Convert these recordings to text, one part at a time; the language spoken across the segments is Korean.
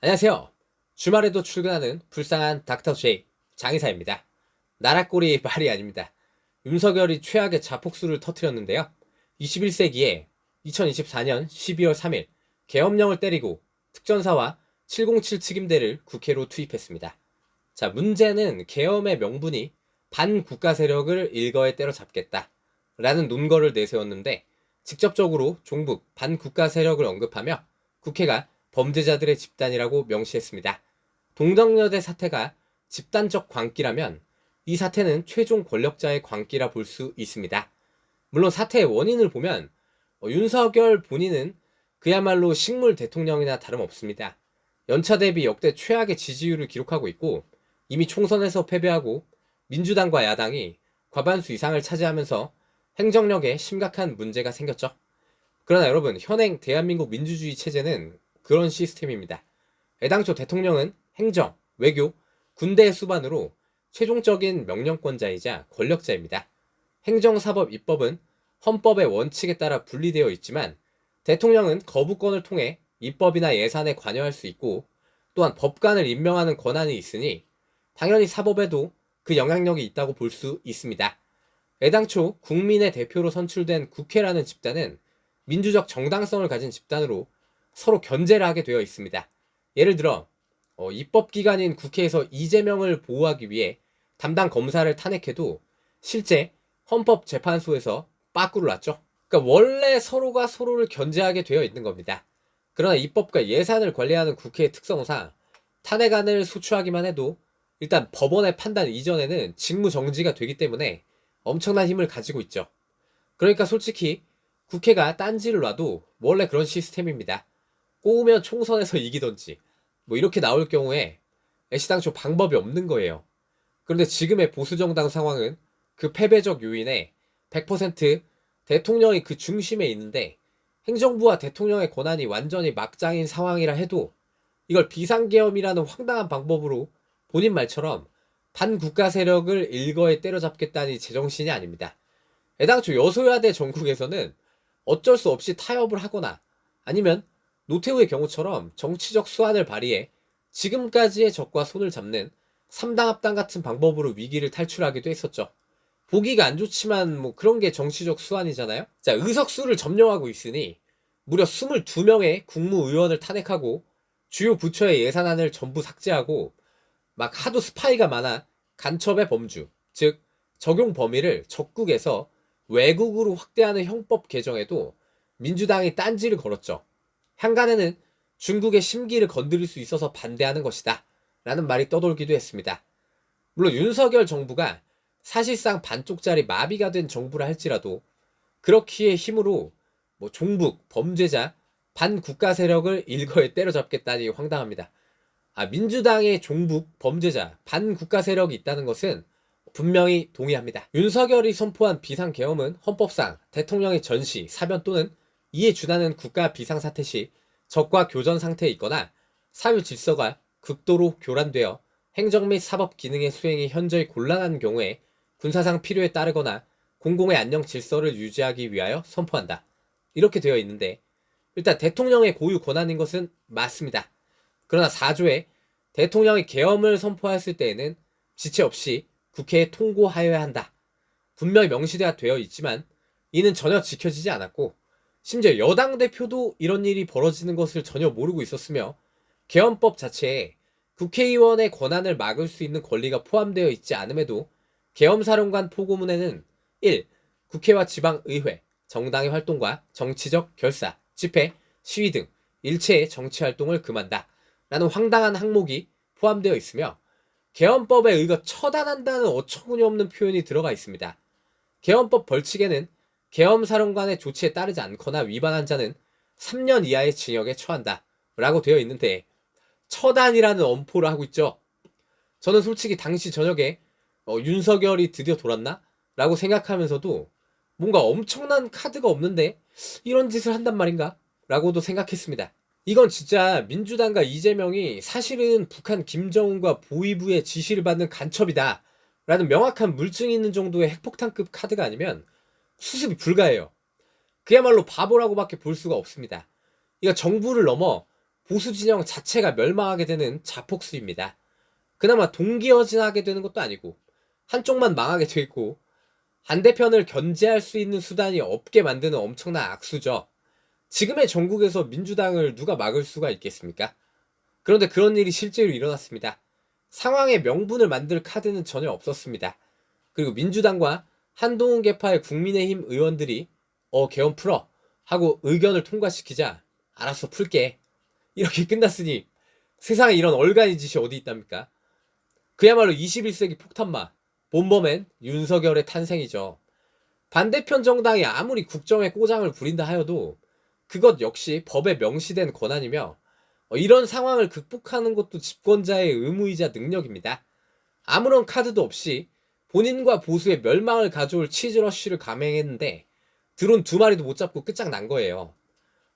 안녕하세요. 주말에도 출근하는 불쌍한 닥터 J 장의사입니다. 나라꼴이 말이 아닙니다. 윤석열이 최악의 자폭수를 터뜨렸는데요. 21세기에 2024년 12월 3일 계엄령을 때리고 특전사와 707 특임대를 국회로 투입했습니다. 자, 문제는 계엄의 명분이 반국가 세력을 일거에 때려잡겠다 라는 논거를 내세웠는데, 직접적으로 종북 반국가 세력을 언급하며 국회가 범죄자들의 집단이라고 명시했습니다. 동덕여대 사태가 집단적 광기라면 이 사태는 최종 권력자의 광기라 볼 수 있습니다. 물론 사태의 원인을 보면 윤석열 본인은 그야말로 식물 대통령이나 다름없습니다. 연차 대비 역대 최악의 지지율을 기록하고 있고, 이미 총선에서 패배하고 민주당과 야당이 과반수 이상을 차지하면서 행정력에 심각한 문제가 생겼죠. 그러나 여러분, 현행 대한민국 민주주의 체제는 그런 시스템입니다. 애당초 대통령은 행정, 외교, 군대의 수반으로 최종적인 명령권자이자 권력자입니다. 행정사법 입법은 헌법의 원칙에 따라 분리되어 있지만, 대통령은 거부권을 통해 입법이나 예산에 관여할 수 있고, 또한 법관을 임명하는 권한이 있으니 당연히 사법에도 그 영향력이 있다고 볼 수 있습니다. 애당초 국민의 대표로 선출된 국회라는 집단은 민주적 정당성을 가진 집단으로 서로 견제를 하게 되어 있습니다. 예를 들어 입법기관인 국회에서 이재명을 보호하기 위해 담당 검사를 탄핵해도 실제 헌법재판소에서 빠꾸를 놨죠. 그러니까 원래 서로가 서로를 견제하게 되어 있는 겁니다. 그러나 입법과 예산을 관리하는 국회의 특성상 탄핵안을 소추하기만 해도 일단 법원의 판단 이전에는 직무정지가 되기 때문에 엄청난 힘을 가지고 있죠. 그러니까 솔직히 국회가 딴지를 놔도 원래 그런 시스템입니다. 꼬우면 총선에서 이기던지 뭐 이렇게 나올 경우에 애시당초 방법이 없는 거예요. 그런데 지금의 보수정당 상황은 그 패배적 요인에 100% 대통령이 그 중심에 있는데, 행정부와 대통령의 권한이 완전히 막장인 상황이라 해도 이걸 비상계엄이라는 황당한 방법으로 본인 말처럼 반국가 세력을 일거에 때려잡겠다니 제정신이 아닙니다. 애당초 여소야대 전국에서는 어쩔 수 없이 타협을 하거나 아니면 노태우의 경우처럼 정치적 수완을 발휘해 지금까지의 적과 손을 잡는 3당 합당 같은 방법으로 위기를 탈출하기도 했었죠. 보기가 안 좋지만 뭐 그런 게 정치적 수완이잖아요. 자, 의석수를 점령하고 있으니 무려 22명의 국무의원을 탄핵하고 주요 부처의 예산안을 전부 삭제하고 막 하도 스파이가 많아 간첩의 범주, 즉 적용 범위를 적국에서 외국으로 확대하는 형법 개정에도 민주당이 딴지를 걸었죠. 향간에는 중국의 심기를 건드릴 수 있어서 반대하는 것이다 라는 말이 떠돌기도 했습니다. 물론 윤석열 정부가 사실상 반쪽짜리 마비가 된 정부라 할지라도 그렇기에 힘으로 뭐 종북, 범죄자, 반국가 세력을 일거에 때려잡겠다니 황당합니다. 민주당의 종북, 범죄자, 반국가 세력이 있다는 것은 분명히 동의합니다. 윤석열이 선포한 비상계엄은 헌법상 대통령의 전시, 사변 또는 이에 준하는 국가 비상사태 시 적과 교전 상태에 있거나 사회 질서가 극도로 교란되어 행정 및 사법 기능의 수행이 현저히 곤란한 경우에 군사상 필요에 따르거나 공공의 안녕 질서를 유지하기 위하여 선포한다. 이렇게 되어 있는데, 일단 대통령의 고유 권한인 것은 맞습니다. 그러나 4조에 대통령이 계엄을 선포했을 때에는 지체 없이 국회에 통고하여야 한다. 분명히 명시되어 되어 있지만 이는 전혀 지켜지지 않았고, 심지어 여당 대표도 이런 일이 벌어지는 것을 전혀 모르고 있었으며, 계엄법 자체에 국회의원의 권한을 막을 수 있는 권리가 포함되어 있지 않음에도 계엄사령관 포고문에는 1. 국회와 지방의회, 정당의 활동과 정치적 결사, 집회, 시위 등 일체의 정치활동을 금한다 라는 황당한 항목이 포함되어 있으며, 계엄법에 의거 처단한다는 어처구니없는 표현이 들어가 있습니다. 계엄법 벌칙에는 계엄사령관의 조치에 따르지 않거나 위반한 자는 3년 이하의 징역에 처한다 라고 되어 있는데, 처단이라는 엄포를 하고 있죠. 저는 솔직히 당시 저녁에 윤석열이 드디어 돌았나? 라고 생각하면서도 뭔가 엄청난 카드가 없는데 이런 짓을 한단 말인가? 라고도 생각했습니다. 이건 진짜 민주당과 이재명이 사실은 북한 김정은과 보위부의 지시를 받는 간첩이다 라는 명확한 물증이 있는 정도의 핵폭탄급 카드가 아니면 수습이 불가해요. 그야말로 바보라고밖에 볼 수가 없습니다. 이거 정부를 넘어 보수 진영 자체가 멸망하게 되는 자폭수입니다. 그나마 동기어진하게 되는 것도 아니고 한쪽만 망하게 돼 있고 반대편을 견제할 수 있는 수단이 없게 만드는 엄청난 악수죠. 지금의 전국에서 민주당을 누가 막을 수가 있겠습니까? 그런데 그런 일이 실제로 일어났습니다. 상황의 명분을 만들 카드는 전혀 없었습니다. 그리고 민주당과 한동훈 계파의 국민의힘 의원들이 개헌 풀어 하고 의견을 통과시키자 알았어 풀게 이렇게 끝났으니 세상에 이런 얼간이 짓이 어디 있답니까? 그야말로 21세기 폭탄마 본범엔 윤석열의 탄생이죠. 반대편 정당이 아무리 국정에 꼬장을 부린다 하여도 그것 역시 법에 명시된 권한이며 이런 상황을 극복하는 것도 집권자의 의무이자 능력입니다. 아무런 카드도 없이 본인과 보수의 멸망을 가져올 치즈러쉬를 감행했는데 드론 2마리도 못 잡고 끝장난 거예요.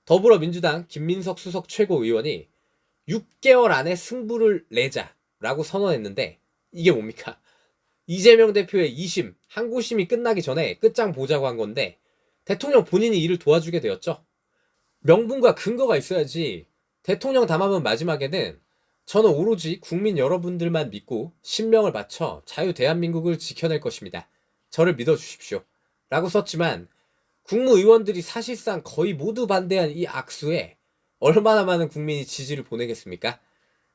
더불어민주당 김민석 수석 최고의원이 6개월 안에 승부를 내자라고 선언했는데 이게 뭡니까? 이재명 대표의 2심, 항고심이 끝나기 전에 끝장 보자고 한 건데 대통령 본인이 이를 도와주게 되었죠. 명분과 근거가 있어야지 대통령 담화문 마지막에는 저는 오로지 국민 여러분들만 믿고 신명을 바쳐 자유 대한민국을 지켜낼 것입니다. 저를 믿어주십시오. 라고 썼지만 국무의원들이 사실상 거의 모두 반대한 이 악수에 얼마나 많은 국민이 지지를 보내겠습니까?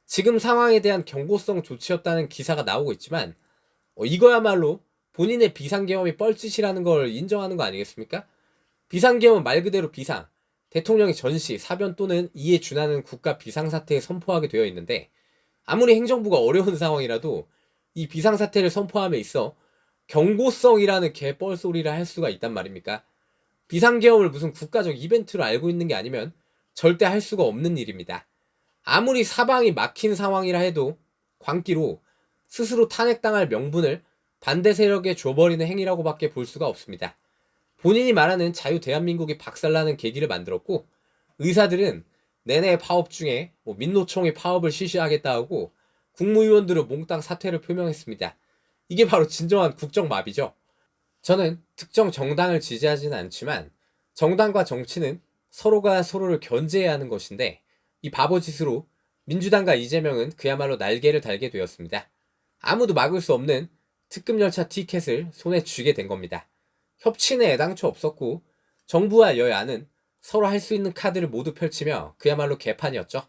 지금 상황에 대한 경고성 조치였다는 기사가 나오고 있지만 이거야말로 본인의 비상계엄이 뻘짓이라는 걸 인정하는 거 아니겠습니까? 비상계엄은 말 그대로 비상, 대통령이 전시, 사변 또는 이에 준하는 국가 비상사태에 선포하게 되어 있는데 아무리 행정부가 어려운 상황이라도 이 비상사태를 선포함에 있어 경고성이라는 개뻘소리를 할 수가 있단 말입니까? 비상계엄을 무슨 국가적 이벤트로 알고 있는 게 아니면 절대 할 수가 없는 일입니다. 아무리 사방이 막힌 상황이라 해도 광기로 스스로 탄핵당할 명분을 반대 세력에 줘버리는 행위라고밖에 볼 수가 없습니다. 본인이 말하는 자유 대한민국이 박살나는 계기를 만들었고 의사들은 내내 파업 중에 민노총이 파업을 실시하겠다 하고 국무위원들은 몽땅 사퇴를 표명했습니다. 이게 바로 진정한 국정마비죠. 저는 특정 정당을 지지하지는 않지만 정당과 정치는 서로가 서로를 견제해야 하는 것인데 이 바보짓으로 민주당과 이재명은 그야말로 날개를 달게 되었습니다. 아무도 막을 수 없는 특급 열차 티켓을 손에 쥐게 된 겁니다. 협치는 애당초 없었고 정부와 여야는 서로 할 수 있는 카드를 모두 펼치며 그야말로 개판이었죠.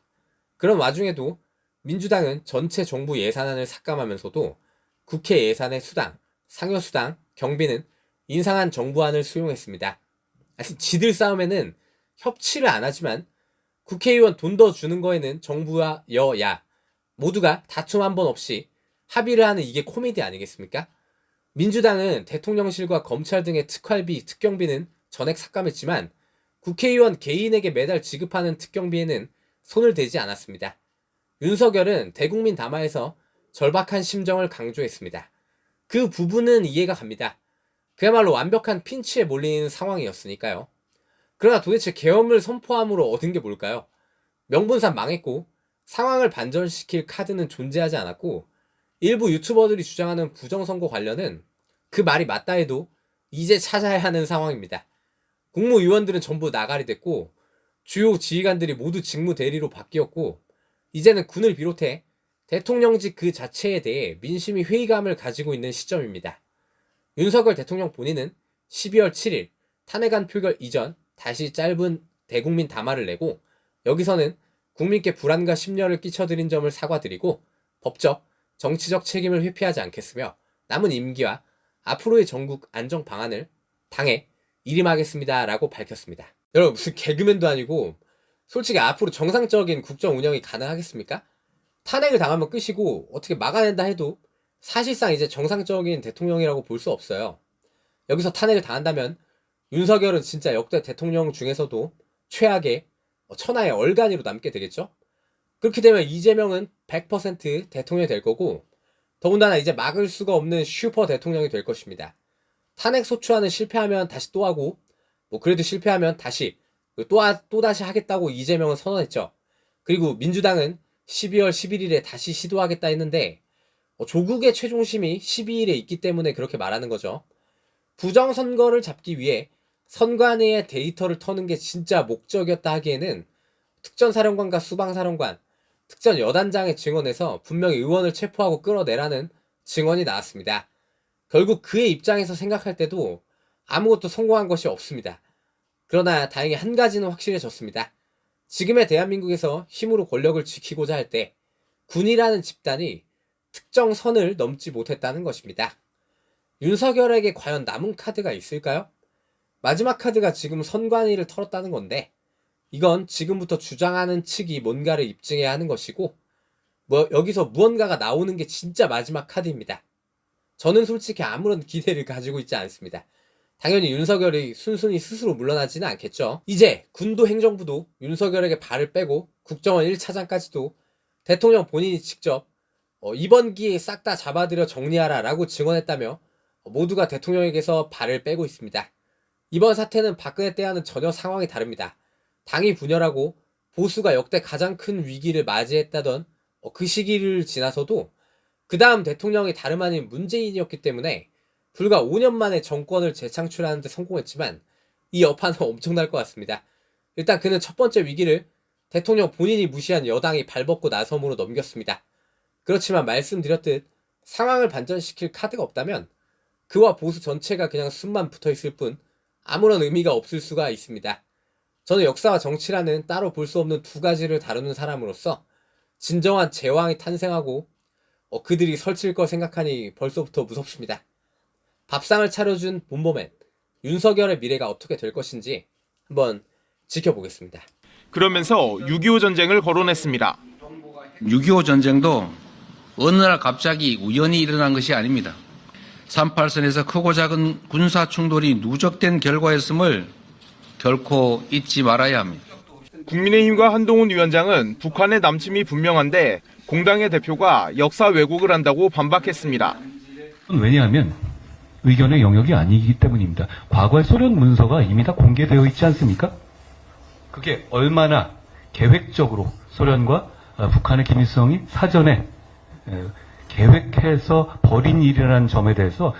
그런 와중에도 민주당은 전체 정부 예산안을 삭감하면서도 국회 예산의 수당, 상여수당, 경비는 인상한 정부안을 수용했습니다. 지들 싸움에는 협치를 안 하지만 국회의원 돈 더 주는 거에는 정부와 여야 모두가 다툼 한 번 없이 합의를 하는 이게 코미디 아니겠습니까? 민주당은 대통령실과 검찰 등의 특활비, 특경비는 전액 삭감했지만 국회의원 개인에게 매달 지급하는 특경비에는 손을 대지 않았습니다. 윤석열은 대국민 담화에서 절박한 심정을 강조했습니다. 그 부분은 이해가 갑니다. 그야말로 완벽한 핀치에 몰리는 상황이었으니까요. 그러나 도대체 계엄을 선포함으로 얻은 게 뭘까요? 명분상 망했고 상황을 반전시킬 카드는 존재하지 않았고 일부 유튜버들이 주장하는 부정선거 관련은 그 말이 맞다 해도 이제 찾아야 하는 상황입니다. 국무위원들은 전부 나가리 됐고 주요 지휘관들이 모두 직무 대리로 바뀌었고 이제는 군을 비롯해 대통령직 그 자체에 대해 민심이 회의감을 가지고 있는 시점입니다. 윤석열 대통령 본인은 12월 7일 탄핵안 표결 이전 다시 짧은 대국민 담화를 내고 여기서는 국민께 불안과 심려를 끼쳐드린 점을 사과드리고 법적, 정치적 책임을 회피하지 않겠으며 남은 임기와 앞으로의 전국 안정 방안을 당에 일임하겠습니다 라고 밝혔습니다. 여러분 무슨 개그맨도 아니고 솔직히 앞으로 정상적인 국정 운영이 가능하겠습니까? 탄핵을 당하면 끝이고 어떻게 막아낸다 해도 사실상 이제 정상적인 대통령이라고 볼 수 없어요. 여기서 탄핵을 당한다면 윤석열은 진짜 역대 대통령 중에서도 최악의 천하의 얼간이로 남게 되겠죠? 그렇게 되면 이재명은 100% 대통령이 될 거고 더군다나 이제 막을 수가 없는 슈퍼 대통령이 될 것입니다. 탄핵 소추안을 실패하면 다시 또 하고 그래도 실패하면 다시 또다시 하겠다고 이재명은 선언했죠. 그리고 민주당은 12월 11일에 다시 시도하겠다 했는데 조국의 최종심이 12일에 있기 때문에 그렇게 말하는 거죠. 부정선거를 잡기 위해 선관위의 데이터를 터는 게 진짜 목적이었다 하기에는 특전사령관과 수방사령관, 특전 여단장의 증언에서 분명히 의원을 체포하고 끌어내라는 증언이 나왔습니다. 결국 그의 입장에서 생각할 때도 아무것도 성공한 것이 없습니다. 그러나 다행히 한 가지는 확실해졌습니다. 지금의 대한민국에서 힘으로 권력을 지키고자 할 때 군이라는 집단이 특정 선을 넘지 못했다는 것입니다. 윤석열에게 과연 남은 카드가 있을까요? 마지막 카드가 지금 선관위를 털었다는 건데 이건 지금부터 주장하는 측이 뭔가를 입증해야 하는 것이고 여기서 무언가가 나오는 게 진짜 마지막 카드입니다. 저는 솔직히 아무런 기대를 가지고 있지 않습니다. 당연히 윤석열이 순순히 스스로 물러나지는 않겠죠. 이제 군도 행정부도 윤석열에게 발을 빼고 국정원 1차장까지도 대통령 본인이 직접 이번 기회에 싹 다 잡아들여 정리하라 라고 증언했다며 모두가 대통령에게서 발을 빼고 있습니다. 이번 사태는 박근혜 때와는 전혀 상황이 다릅니다. 당이 분열하고 보수가 역대 가장 큰 위기를 맞이했다던 그 시기를 지나서도 그 다음 대통령이 다름 아닌 문재인이었기 때문에 불과 5년 만에 정권을 재창출하는 데 성공했지만 이 여파는 엄청날 것 같습니다. 일단 그는 첫 번째 위기를 대통령 본인이 무시한 여당이 발벗고 나섬으로 넘겼습니다. 그렇지만 말씀드렸듯 상황을 반전시킬 카드가 없다면 그와 보수 전체가 그냥 숨만 붙어있을 뿐 아무런 의미가 없을 수가 있습니다. 저는 역사와 정치라는 따로 볼 수 없는 두 가지를 다루는 사람으로서 진정한 제왕이 탄생하고 그들이 설칠 걸 생각하니 벌써부터 무섭습니다. 밥상을 차려준 본보맨 윤석열의 미래가 어떻게 될 것인지 한번 지켜보겠습니다. 그러면서 6.25 전쟁을 거론했습니다. 6.25 전쟁도 어느 날 갑자기 우연히 일어난 것이 아닙니다. 38선에서 크고 작은 군사 충돌이 누적된 결과였음을 결코 잊지 말아야 합니다. 국민의힘과 한동훈 위원장은 북한의 남침이 분명한데 공당의 대표가 역사 왜곡을 한다고 반박했습니다. 왜냐하면 의견의 영역이 아니기 때문입니다. 과거의 소련 문서가 이미 다 공개되어 있지 않습니까? 그게 얼마나 계획적으로 소련과 북한의 김일성이 사전에 계획해서 벌인 일이라는 점에 대해서